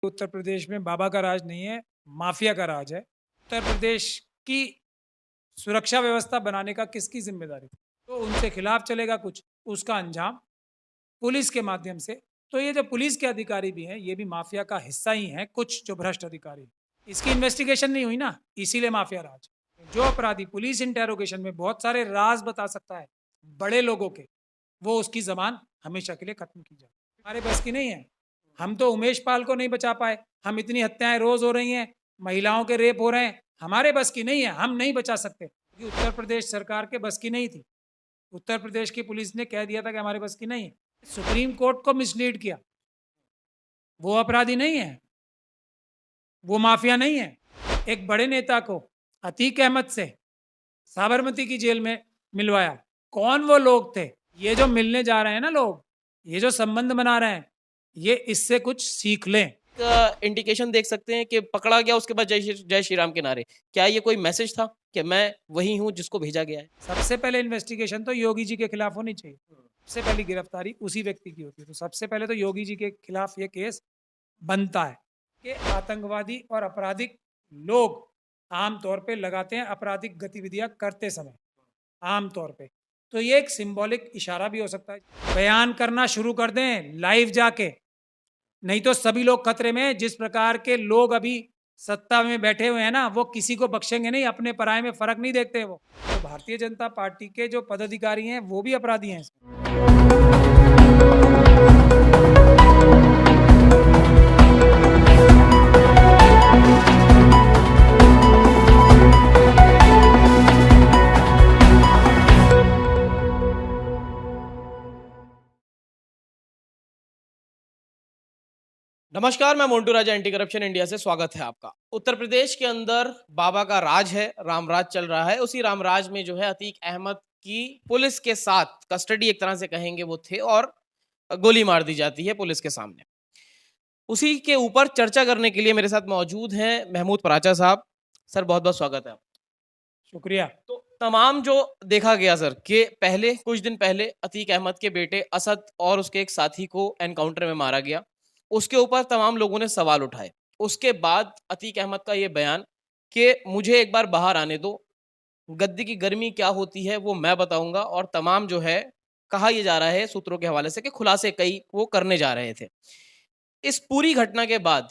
उत्तर प्रदेश में बाबा का राज नहीं है, माफिया का राज है। उत्तर प्रदेश की सुरक्षा व्यवस्था बनाने का किसकी जिम्मेदारी थी? तो उनके खिलाफ चलेगा कुछ, उसका अंजाम पुलिस के माध्यम से। तो ये जो पुलिस के अधिकारी भी हैं, ये भी माफिया का हिस्सा ही हैं, कुछ जो भ्रष्ट अधिकारी। इसकी इन्वेस्टिगेशन नहीं हुई ना, इसीलिए माफिया राज। जो अपराधी पुलिस इंटेरोगेशन में बहुत सारे राज बता सकता है बड़े लोगों के, वो उसकी जबान हमेशा के लिए खत्म की जाए। हमारे बस की नहीं है। हम तो उमेश पाल को नहीं बचा पाए। हम इतनी हत्याएं रोज हो रही हैं, महिलाओं के रेप हो रहे हैं, हमारे बस की नहीं है, हम नहीं बचा सकते क्योंकि उत्तर प्रदेश सरकार के बस की नहीं थी। उत्तर प्रदेश की पुलिस ने कह दिया था कि हमारे बस की नहीं है। सुप्रीम कोर्ट को मिसलीड किया। वो अपराधी नहीं है, वो माफिया नहीं है। एक बड़े नेता को अतीक अहमद से साबरमती की जेल में मिलवाया। कौन वो लोग थे? ये जो मिलने जा रहे हैं ना लोग, ये जो संबंध बना रहे हैं, ये इससे कुछ सीख लें। इंडिकेशन देख सकते हैं कि पकड़ा गया, उसके बाद जय श्री राम के नारे। क्या ये कोई मैसेज था कि मैं वही हूं जिसको भेजा गया है? सबसे पहले इन्वेस्टिगेशन तो योगी जी के खिलाफ होनी चाहिए। सबसे पहली गिरफ्तारी उसी व्यक्ति की होती है। तो सबसे पहले तो योगी जी के खिलाफ ये केस बनता है कि आतंकवादी और आपराधिक लोग आमतौर पे लगाते हैं आपराधिक गतिविधियां करते समय, आमतौर पे। तो ये एक सिंबॉलिक इशारा भी हो सकता है। बयान करना शुरू कर दें लाइव जाके, नहीं तो सभी लोग खतरे में। जिस प्रकार के लोग अभी सत्ता में बैठे हुए हैं ना, वो किसी को बख्शेंगे नहीं, अपने पराये में फर्क नहीं देखते। वो तो भारतीय जनता पार्टी के जो पदाधिकारी हैं वो भी अपराधी हैं। नमस्कार, मैं मोन्टू राजा, एंटी करप्शन इंडिया से स्वागत है आपका। उत्तर प्रदेश के अंदर बाबा का राज है, रामराज चल रहा है। उसी रामराज में जो है अतीक अहमद की पुलिस के साथ कस्टडी एक तरह से कहेंगे वो थे, और गोली मार दी जाती है पुलिस के सामने। उसी के ऊपर चर्चा करने के लिए मेरे साथ मौजूद हैं महमूद पराचा साहब। सर, बहुत बहुत स्वागत है। शुक्रिया। तो तमाम जो देखा गया सर कि पहले कुछ दिन पहले अतीक अहमद के बेटे असद और उसके एक साथी को एनकाउंटर में मारा गया, उसके ऊपर तमाम लोगों ने सवाल उठाए। उसके बाद अतीक अहमद का ये बयान कि मुझे एक बार बाहर आने दो, गद्दी की गर्मी क्या होती है वो मैं बताऊंगा, और तमाम जो है कहा यह जा रहा है सूत्रों के हवाले से कि खुलासे कई वो करने जा रहे थे। इस पूरी घटना के बाद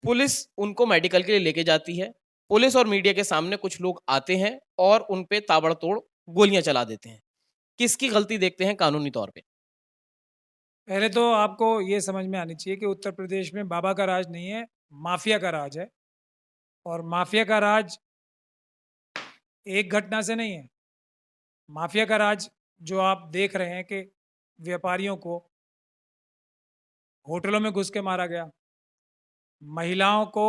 पुलिस उनको मेडिकल के लिए लेके जाती है। पुलिस और मीडिया के सामने कुछ लोग आते हैं और उन पे ताबड़तोड़ गोलियां चला देते हैं। किसकी गलती देखते हैं कानूनी तौर पे? पहले तो आपको ये समझ में आनी चाहिए कि उत्तर प्रदेश में बाबा का राज नहीं है, माफिया का राज है। और माफिया का राज एक घटना से नहीं है। माफिया का राज जो आप देख रहे हैं कि व्यापारियों को होटलों में घुस के मारा गया, महिलाओं को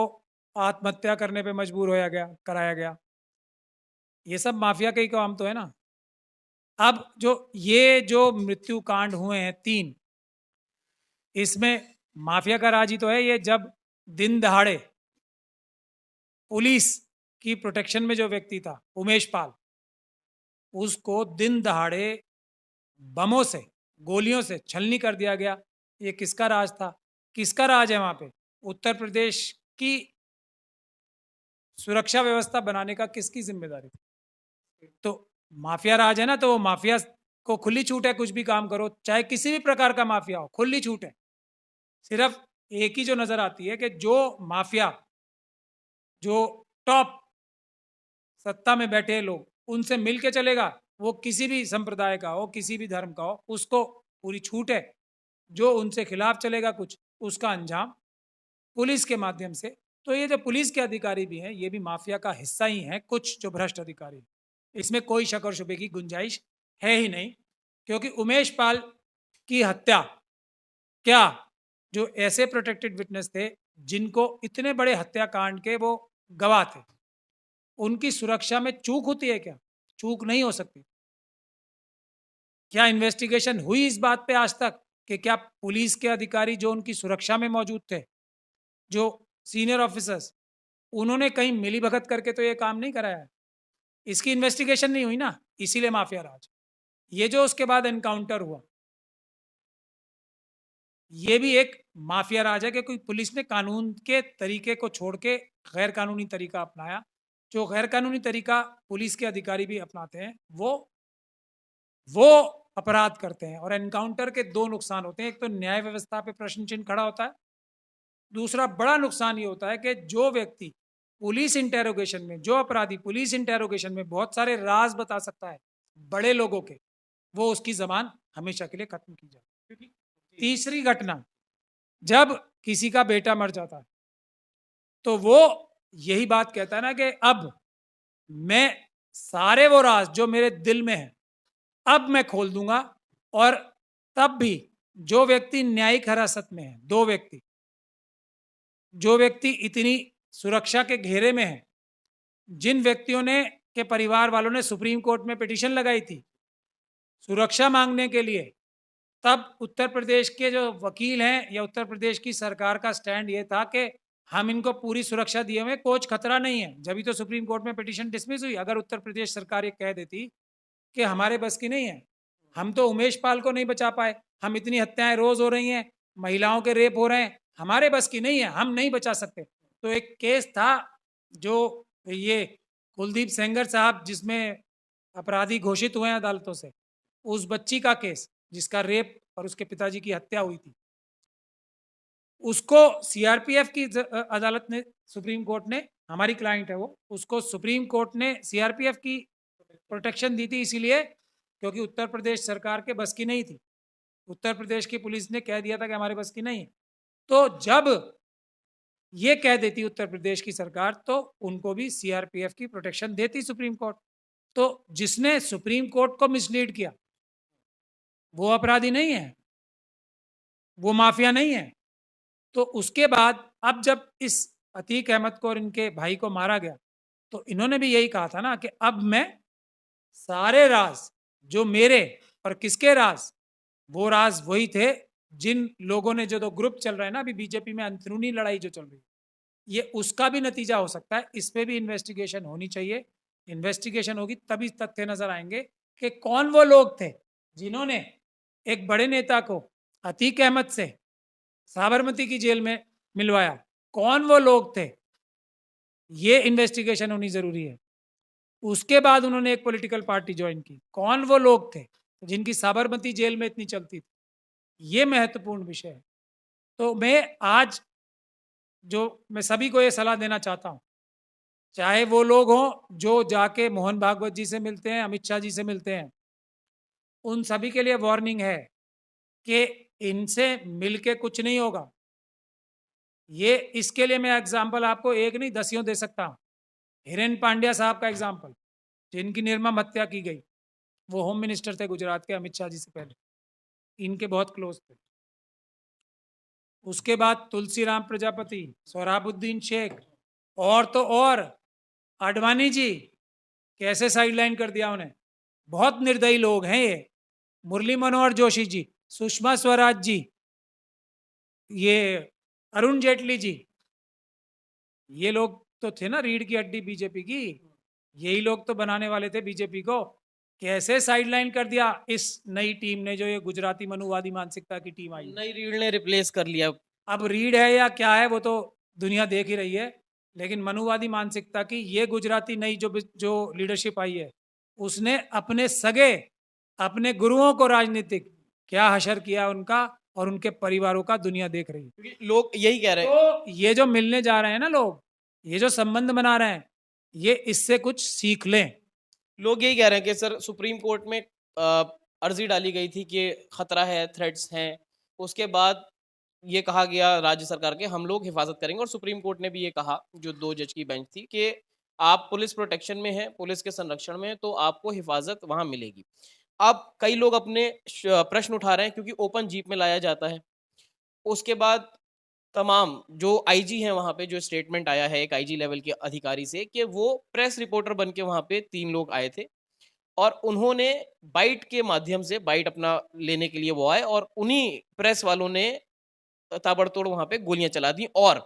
आत्महत्या करने पे मजबूर होया गया, कराया गया, ये सब माफिया के ही काम तो है ना। अब जो मृत्यु कांड हुए हैं 3, इसमें माफिया का राज ही तो है। ये जब दिन दहाड़े पुलिस की प्रोटेक्शन में जो व्यक्ति था उमेश पाल, उसको दिन दहाड़े बमों से, गोलियों से छलनी कर दिया गया। ये किसका राज था? किसका राज है वहां पे? उत्तर प्रदेश की सुरक्षा व्यवस्था बनाने का किसकी जिम्मेदारी थी? तो माफिया राज है ना, तो वो माफिया को खुली छूट है, कुछ भी काम करो, चाहे किसी भी प्रकार का माफिया हो, खुली छूट है। सिर्फ एक ही जो नजर आती है कि जो माफिया, जो टॉप सत्ता में बैठे लोग, उनसे मिल के चलेगा, वो किसी भी संप्रदाय का हो, किसी भी धर्म का हो, उसको पूरी छूट है। जो उनसे खिलाफ चलेगा कुछ, उसका अंजाम पुलिस के माध्यम से। तो ये जो पुलिस के अधिकारी भी हैं, ये भी माफिया का हिस्सा ही हैं, कुछ जो भ्रष्ट अधिकारी। इसमें कोई शक और शुबे की गुंजाइश है ही नहीं, क्योंकि उमेश पाल की हत्या, क्या जो ऐसे प्रोटेक्टेड विटनेस थे जिनको इतने बड़े हत्याकांड के वो गवाह थे, उनकी सुरक्षा में चूक होती है क्या? चूक नहीं हो सकती। क्या इन्वेस्टिगेशन हुई इस बात पे आज तक कि क्या पुलिस के अधिकारी जो उनकी सुरक्षा में मौजूद थे, जो सीनियर ऑफिसर्स, उन्होंने कहीं मिली भगत करके तो ये काम नहीं कराया है? इसकी इन्वेस्टिगेशन नहीं हुई ना, इसीलिए माफिया राज। ये जो उसके बाद एनकाउंटर हुआ, ये भी एक माफिया राज है कि कोई पुलिस ने कानून के तरीके को छोड़ के गैर कानूनी तरीका अपनाया। जो गैर कानूनी तरीका पुलिस के अधिकारी भी अपनाते हैं वो अपराध करते हैं। और एनकाउंटर के दो नुकसान होते हैं, एक तो न्याय व्यवस्था पे प्रश्न चिन्ह खड़ा होता है, दूसरा बड़ा नुकसान ये होता है कि जो व्यक्ति पुलिस इंटेरोगेशन में, जो अपराधी पुलिस इंटेरोगेशन में बहुत सारे राज बता सकता है बड़े लोगों के, वो उसकी जबान हमेशा के लिए खत्म की जाए। तीसरी घटना, जब किसी का बेटा मर जाता है तो वो यही बात कहता है ना कि अब मैं सारे वो राज जो मेरे दिल में है अब मैं खोल दूंगा। और तब भी जो व्यक्ति न्यायिक हिरासत में है, दो व्यक्ति, जो व्यक्ति इतनी सुरक्षा के घेरे में है, जिन व्यक्तियों ने के परिवार वालों ने सुप्रीम कोर्ट में पिटीशन लगाई थी सुरक्षा मांगने के लिए, तब उत्तर प्रदेश के जो वकील हैं या उत्तर प्रदेश की सरकार का स्टैंड ये था कि हम इनको पूरी सुरक्षा दिए हुए, कोई खतरा नहीं है। जब तो सुप्रीम कोर्ट में पिटीशन डिसमिस हुई। अगर उत्तर प्रदेश सरकार ये कह देती कि हमारे बस की नहीं है, हम तो उमेश पाल को नहीं बचा पाए, हम इतनी हत्याएं रोज हो रही हैं, महिलाओं के रेप हो रहे हैं, हमारे बस की नहीं है, हम नहीं बचा सकते। तो एक केस था जो ये कुलदीप सेंगर साहब जिसमें अपराधी घोषित हुए हैं अदालतों से, उस बच्ची का केस जिसका रेप और उसके पिताजी की हत्या हुई थी, उसको सीआरपीएफ की अदालत ने, सुप्रीम कोर्ट ने, हमारी क्लाइंट है वो, उसको सुप्रीम कोर्ट ने सीआरपीएफ की प्रोटेक्शन दी थी इसीलिए क्योंकि उत्तर प्रदेश सरकार के बस की नहीं थी। उत्तर प्रदेश की पुलिस ने कह दिया था कि हमारे बस की नहीं है। तो जब ये कह देती उत्तर प्रदेश की सरकार तो उनको भी सीआरपीएफ की प्रोटेक्शन देती सुप्रीम कोर्ट। तो जिसने सुप्रीम कोर्ट को मिसलीड किया वो अपराधी नहीं है, वो माफिया नहीं है। तो उसके बाद अब जब इस अतीक अहमद को और इनके भाई को मारा गया तो इन्होंने भी यही कहा था ना कि अब मैं सारे राज जो मेरे, और किसके राज, वो राज वही थे जिन लोगों ने, जो दो ग्रुप चल रहे हैं ना अभी बीजेपी में, अंदरूनी लड़ाई जो चल रही है, ये उसका भी नतीजा हो सकता है। इस पे भी इन्वेस्टिगेशन होनी चाहिए। इन्वेस्टिगेशन होगी तभी तथ्य नजर आएंगे कि कौन वो लोग थे जिन्होंने एक बड़े नेता को अतीक अहमद से साबरमती की जेल में मिलवाया। कौन वो लोग थे, ये इन्वेस्टिगेशन होनी जरूरी है। उसके बाद उन्होंने एक पॉलिटिकल पार्टी ज्वाइन की, कौन वो लोग थे जिनकी साबरमती जेल में इतनी चलती थी, ये महत्वपूर्ण विषय है। तो मैं आज जो मैं सभी को ये सलाह देना चाहता हूँ, चाहे वो लोग हों जो जाके मोहन भागवत जी से मिलते हैं, अमित शाह जी से मिलते हैं, उन सभी के लिए वार्निंग है कि इनसे मिलके कुछ नहीं होगा। ये इसके लिए मैं एग्जाम्पल आपको एक नहीं दसियों दे सकता हूँ। हिरेन पांड्या साहब का एग्जाम्पल, जिनकी निर्मम हत्या की गई, वो होम मिनिस्टर थे गुजरात के अमित शाह जी से पहले, इनके बहुत क्लोज थे। उसके बाद तुलसीराम प्रजापति, सोहराबुद्दीन शेख, और तो और आडवाणी जी, कैसे साइडलाइन कर दिया उन्हें। बहुत निर्दयी लोग हैं ये। मुरली मनोहर जोशी जी, सुषमा स्वराज जी, ये अरुण जेटली जी, ये लोग तो थे ना रीढ़ की हड्डी बीजेपी की। यही लोग तो बनाने वाले थे बीजेपी को। कैसे साइडलाइन कर दिया इस नई टीम ने, जो ये गुजराती मनुवादी मानसिकता की टीम आई। नई रीढ़ ने रिप्लेस कर लिया। अब रीढ़ है या क्या है वो तो दुनिया देख ही रही है, लेकिन मनुवादी मानसिकता की ये गुजराती नई जो लीडरशिप आई है, उसने अपने सगे, अपने गुरुओं को राजनीतिक क्या हशर किया उनका, और उनके परिवारों का दुनिया देख रही है। लोग यही कह रहे हैं, तो ये जो मिलने जा रहे हैं ना लोग, ये जो संबंध बना रहे हैं, ये इससे कुछ सीख लें। लोग यही कह रहे हैं कि सर सुप्रीम कोर्ट में अर्जी डाली गई थी कि खतरा है, थ्रेट्स हैं, उसके बाद ये कहा गया राज्य सरकार के हम लोग हिफाजत करेंगे, और सुप्रीम कोर्ट ने भी ये कहा, जो 2 जज की बेंच थी, कि आप पुलिस प्रोटेक्शन में हैं, पुलिस के संरक्षण में हैं, तो आपको हिफाजत वहां मिलेगी। अब कई लोग अपने प्रश्न उठा रहे हैं क्योंकि ओपन जीप में लाया जाता है। उसके बाद तमाम जो आईजी हैं वहां पे, जो स्टेटमेंट आया है एक आईजी लेवल के अधिकारी से कि वो प्रेस रिपोर्टर बन के वहां पे 3 लोग आए थे और उन्होंने बाइट के माध्यम से, बाइट अपना लेने के लिए वो आए और उन्हीं प्रेस वालों ने ताबड़तोड़ वहां पे गोलियां चला दी। और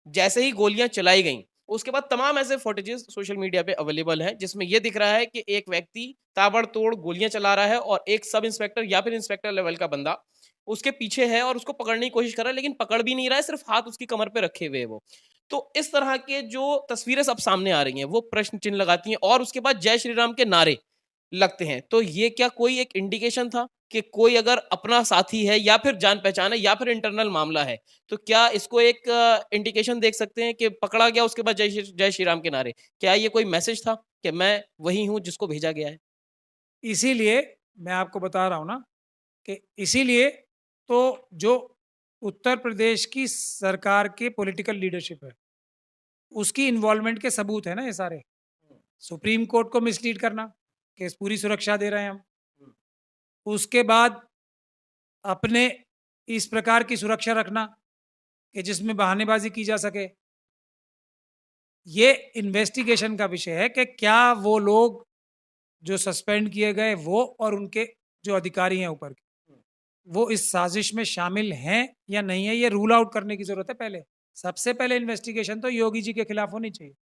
जैसे ही गोलियां चलाई गईं, उसके बाद तमाम ऐसे फुटेजेस सोशल मीडिया पे अवेलेबल हैं जिसमें यह दिख रहा है कि एक व्यक्ति ताबड़तोड़ गोलियां चला रहा है और एक सब इंस्पेक्टर या फिर इंस्पेक्टर लेवल का बंदा उसके पीछे है और उसको पकड़ने की कोशिश कर रहा है, लेकिन पकड़ भी नहीं रहा है, सिर्फ हाथ उसकी कमर पे रखे हुए है वो। तो इस तरह के जो तस्वीरें सब सामने आ रही हैं वो प्रश्न चिन्ह लगाती हैं, और उसके बाद जय श्री राम के नारे लगते हैं। तो ये क्या कोई एक इंडिकेशन था कि कोई अगर अपना साथी है या फिर जान पहचान है या फिर इंटरनल मामला है, तो क्या इसको एक इंडिकेशन देख सकते हैं कि पकड़ा गया उसके बाद जय श्री राम के नारे? क्या ये कोई मैसेज था कि मैं वही हूं जिसको भेजा गया है? इसीलिए मैं आपको बता रहा हूँ ना कि इसीलिए तो जो उत्तर प्रदेश की सरकार के पॉलिटिकल लीडरशिप है, उसकी इन्वॉल्वमेंट के सबूत है ना ये सारे। सुप्रीम कोर्ट को मिसलीड करना कि पूरी सुरक्षा दे रहे हैं हम, उसके बाद अपने इस प्रकार की सुरक्षा रखना कि जिसमें बहानेबाजी की जा सके। ये इन्वेस्टिगेशन का विषय है कि क्या वो लोग जो सस्पेंड किए गए वो और उनके जो अधिकारी हैं ऊपर के, वो इस साजिश में शामिल हैं या नहीं है, ये रूल आउट करने की जरूरत है। पहले सबसे पहले इन्वेस्टिगेशन तो योगी जी के खिलाफ होनी चाहिए।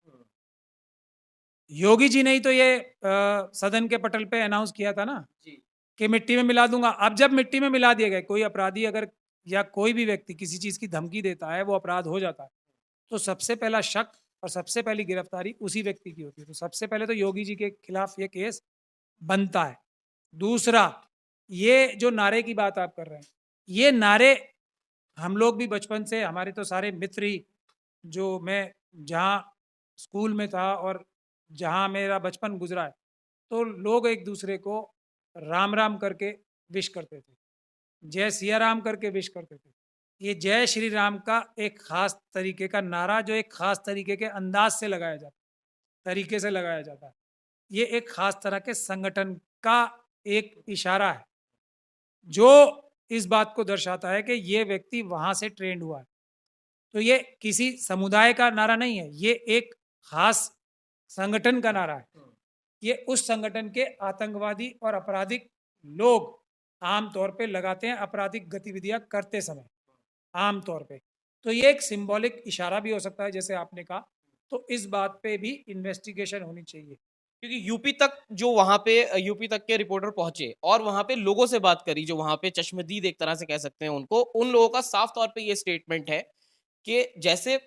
योगी जी ने ही तो ये सदन के पटल पे अनाउंस किया था ना जी। कि मिट्टी में मिला दूंगा। अब जब मिट्टी में मिला दिया गया, कोई अपराधी अगर या कोई भी व्यक्ति किसी चीज की धमकी देता है, वो अपराध हो जाता है, तो सबसे पहला शक और सबसे पहली गिरफ्तारी उसी व्यक्ति की होती है। तो सबसे पहले तो योगी जी के खिलाफ ये केस बनता है। दूसरा, ये जो नारे की बात आप कर रहे हैं, ये नारे हम लोग भी बचपन से, हमारे तो सारे मित्र ही, जो मैं जहाँ स्कूल में था और जहाँ मेरा बचपन गुजरा है, तो लोग एक दूसरे को राम राम करके विश करते थे, जय सिया राम करके विश करते थे। ये जय श्री राम का एक खास तरीके का नारा, जो एक खास तरीके के अंदाज से लगाया जाता है, तरीके से लगाया जाता है। ये एक खास तरह के संगठन का एक इशारा है, जो इस बात को दर्शाता है कि ये व्यक्ति वहां से ट्रेंड हुआ है। तो ये किसी समुदाय का नारा नहीं है, ये एक खास संगठन का नारा है। ये उस संगठन के आतंकवादी और आपराधिक लोग आम तौर पे लगाते हैं आपराधिक गतिविधियां करते समय, आम तौर पे। तो ये एक सिंबॉलिक इशारा भी हो सकता है, जैसे आपने कहा। तो इस बात पे भी इन्वेस्टिगेशन होनी चाहिए। क्योंकि यूपी तक जो वहां पे यूपी तक के रिपोर्टर पहुंचे और वहां पे लोगों से बात करी, जो वहां पे चश्मदीद एक तरह से कह सकते हैं उनको, उन लोगों का साफ तौर पे ये स्टेटमेंट है कि जैसे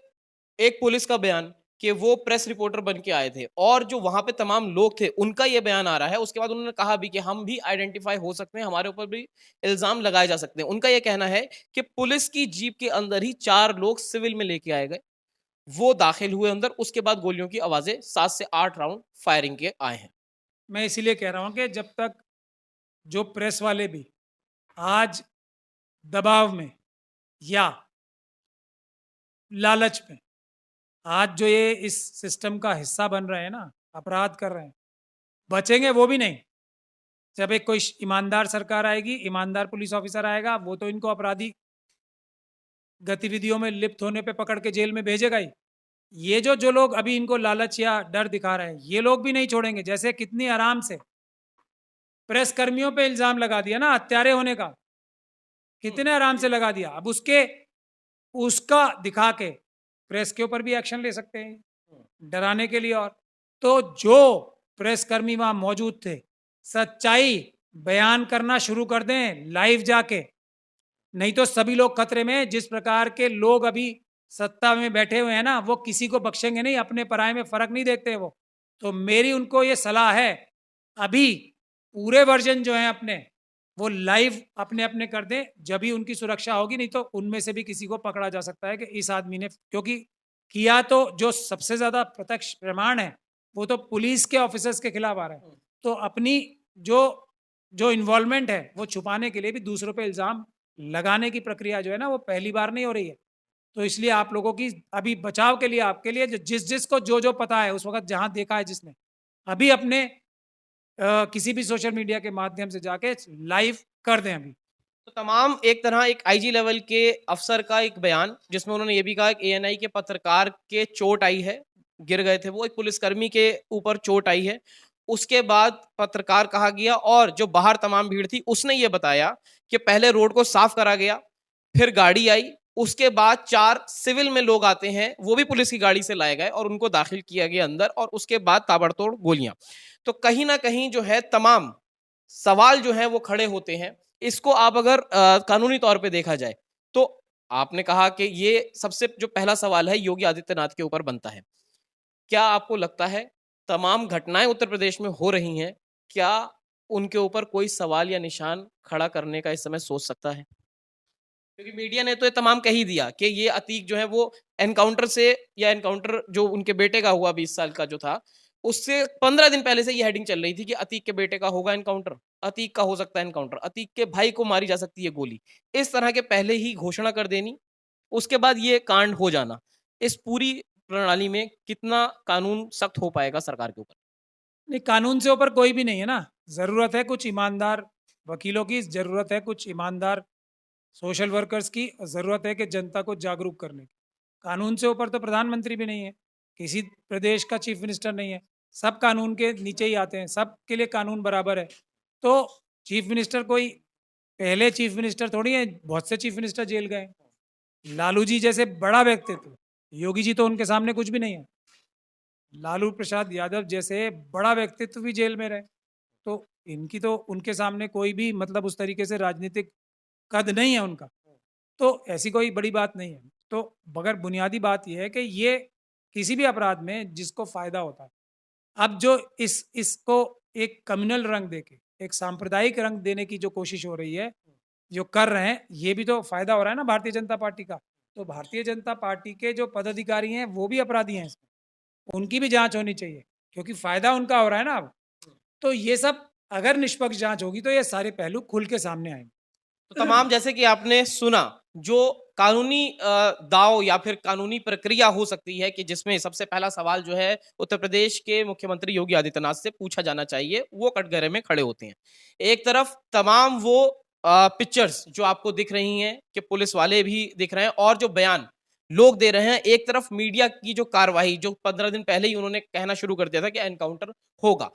एक पुलिस का बयान कि वो प्रेस रिपोर्टर बन के आए थे, और जो वहां पे तमाम लोग थे उनका ये बयान आ रहा है। उसके बाद उन्होंने कहा भी कि हम भी आइडेंटिफाई हो सकते हैं, हमारे ऊपर भी इल्जाम लगाए जा सकते हैं। उनका ये कहना है कि पुलिस की जीप के अंदर ही 4 लोग सिविल में लेके आए गए, वो दाखिल हुए अंदर, उसके बाद गोलियों की आवाजें 7 से 8 राउंड फायरिंग के आए हैं। मैं इसीलिए कह रहा हूँ कि जब तक जो प्रेस वाले भी आज दबाव में या लालच में, आज जो ये इस सिस्टम का हिस्सा बन रहे हैं ना, अपराध कर रहे हैं, बचेंगे वो भी नहीं। जब एक कोई ईमानदार सरकार आएगी, ईमानदार पुलिस ऑफिसर आएगा, वो तो इनको अपराधी गतिविधियों में लिप्त होने पे पकड़ के जेल में भेजेगा ही। ये जो लोग अभी इनको लालच या डर दिखा रहे हैं, ये लोग भी नहीं छोड़ेंगे। जैसे कितनी आराम से प्रेस कर्मियों पे इल्जाम लगा दिया ना हत्यारे होने का, कितने आराम से लगा दिया। अब उसका दिखा के प्रेस के ऊपर भी एक्शन ले सकते हैं डराने के लिए। और तो जो प्रेस कर्मी वहां मौजूद थे, सच्चाई बयान करना शुरू कर दें लाइव जाके, नहीं तो सभी लोग खतरे में। जिस प्रकार के लोग अभी सत्ता में बैठे हुए हैं ना, वो किसी को बख्शेंगे नहीं, अपने पराये में फर्क नहीं देखते वो। तो मेरी उनको ये सलाह है, अभी पूरे वर्जन जो है अपने, वो लाइव अपने अपने कर दें, जब ही उनकी सुरक्षा होगी। नहीं तो उनमें से भी किसी को पकड़ा जा सकता है कि इस आदमी ने, क्योंकि किया तो जो सबसे ज्यादा प्रत्यक्ष प्रमाण है वो तो पुलिस के ऑफिसर्स के खिलाफ आ रहा है। तो अपनी जो जो इन्वॉल्वमेंट है वो छुपाने के लिए भी दूसरों पे इल्जाम लगाने की प्रक्रिया जो है ना, वो पहली बार नहीं हो रही है। तो इसलिए आप लोगों की अभी बचाव के लिए, आपके लिए, जिसको जो पता है उस वक्त जहां देखा है जिसने, अभी अपने किसी भी सोशल मीडिया के माध्यम से जाके लाइव कर दें अभी। तो तमाम एक तरह एक आईजी लेवल के अफसर का एक बयान, जिसमें उन्होंने ये भी कहा कि एएनआई के पत्रकार के चोट आई है, गिर गए थे वो, एक पुलिसकर्मी के ऊपर चोट आई है। उसके बाद पत्रकार कहा गया, और जो बाहर तमाम भीड़ थी उसने ये बताया कि पहले रोड को साफ करा गया, फिर गाड़ी आई, उसके बाद 4 सिविल में लोग आते हैं, वो भी पुलिस की गाड़ी से लाए गए और उनको दाखिल किया गया अंदर, और उसके बाद ताबड़तोड़ गोलियां। तो कहीं ना कहीं जो है तमाम सवाल जो है वो खड़े होते हैं इसको आप अगर कानूनी तौर पे देखा जाए तो आपने कहा कि ये सबसे जो पहला सवाल है योगी आदित्यनाथ के ऊपर बनता है। क्या आपको लगता है तमाम घटनाएं उत्तर प्रदेश में हो रही हैं, क्या उनके ऊपर कोई सवाल या निशान खड़ा करने का इस समय सोच सकता है? क्योंकि मीडिया ने तो ये तमाम कह ही दिया कि ये अतीक जो है वो एनकाउंटर से या एनकाउंटर जो उनके बेटे का हुआ 20 साल का जो था, उससे 15 दिन पहले से ये हेडिंग चल रही थी कि अतीक के बेटे का होगा एनकाउंटर, अतीक का हो सकता है एनकाउंटर, अतीक के भाई को मारी जा सकती है गोली। इस तरह के पहले ही घोषणा कर देनी, उसके बाद ये कांड हो जाना। इस पूरी प्रणाली में कितना कानून सख्त हो पाएगा सरकार के ऊपर? नहीं, कानून से ऊपर कोई भी नहीं है ना। ज़रूरत है कुछ ईमानदार वकीलों की, ज़रूरत है कुछ ईमानदार सोशल वर्कर्स की, ज़रूरत है कि जनता को जागरूक करने की। कानून से ऊपर तो प्रधानमंत्री भी नहीं है, किसी प्रदेश का चीफ मिनिस्टर नहीं है, सब कानून के नीचे ही आते हैं, सबके लिए कानून बराबर है। तो चीफ मिनिस्टर कोई पहले चीफ मिनिस्टर थोड़ी है, बहुत से चीफ मिनिस्टर जेल गए। लालू जी जैसे बड़ा व्यक्तित्व, योगी जी तो उनके सामने कुछ भी नहीं है। लालू प्रसाद यादव जैसे बड़ा व्यक्तित्व भी जेल में रहे, तो इनकी तो उनके सामने कोई भी मतलब उस तरीके से राजनीतिक कद नहीं है उनका, तो ऐसी कोई बड़ी बात नहीं है। तो मगर बुनियादी बात यह है कि ये किसी भी अपराध में जिसको फायदा होता है, अब जो इसको एक कम्युनल रंग देके एक सांप्रदायिक रंग देने की जो कोशिश हो रही है, जो कर रहे हैं, ये भी तो फायदा हो रहा है ना भारतीय जनता पार्टी का। तो भारतीय जनता पार्टी के जो पदाधिकारी हैं वो भी अपराधी हैं इसमें, उनकी भी जांच होनी चाहिए, क्योंकि फायदा उनका हो रहा है ना अब। तो ये सब अगर निष्पक्ष जांच होगी तो ये सारे पहलू खुल के सामने आएंगे। तो तमाम जैसे कि आपने सुना जो कानूनी दाव या फिर कानूनी प्रक्रिया हो सकती है कि जिसमें सबसे पहला सवाल जो है उत्तर प्रदेश के मुख्यमंत्री योगी आदित्यनाथ से पूछा जाना चाहिए, वो कटघरे में खड़े होते हैं। एक तरफ तमाम वो पिक्चर्स जो आपको दिख रही हैं कि पुलिस वाले भी दिख रहे हैं और जो बयान लोग दे रहे हैं, एक तरफ मीडिया की जो कार्रवाई जो 15 दिन पहले ही उन्होंने कहना शुरू कर दिया था कि एनकाउंटर होगा,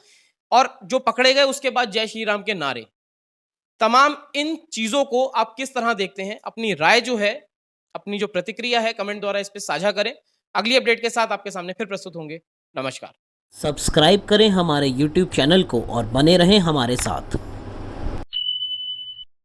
और जो पकड़े गए उसके बाद जय श्री राम के नारे। तमाम इन चीजों को आप किस तरह देखते हैं? अपनी राय जो है, अपनी जो प्रतिक्रिया है कमेंट द्वारा इस पे साझा करें। अगली अपडेट के साथ आपके सामने फिर प्रस्तुत होंगे। नमस्कार। सब्सक्राइब करें हमारे YouTube चैनल को और बने रहें हमारे साथ।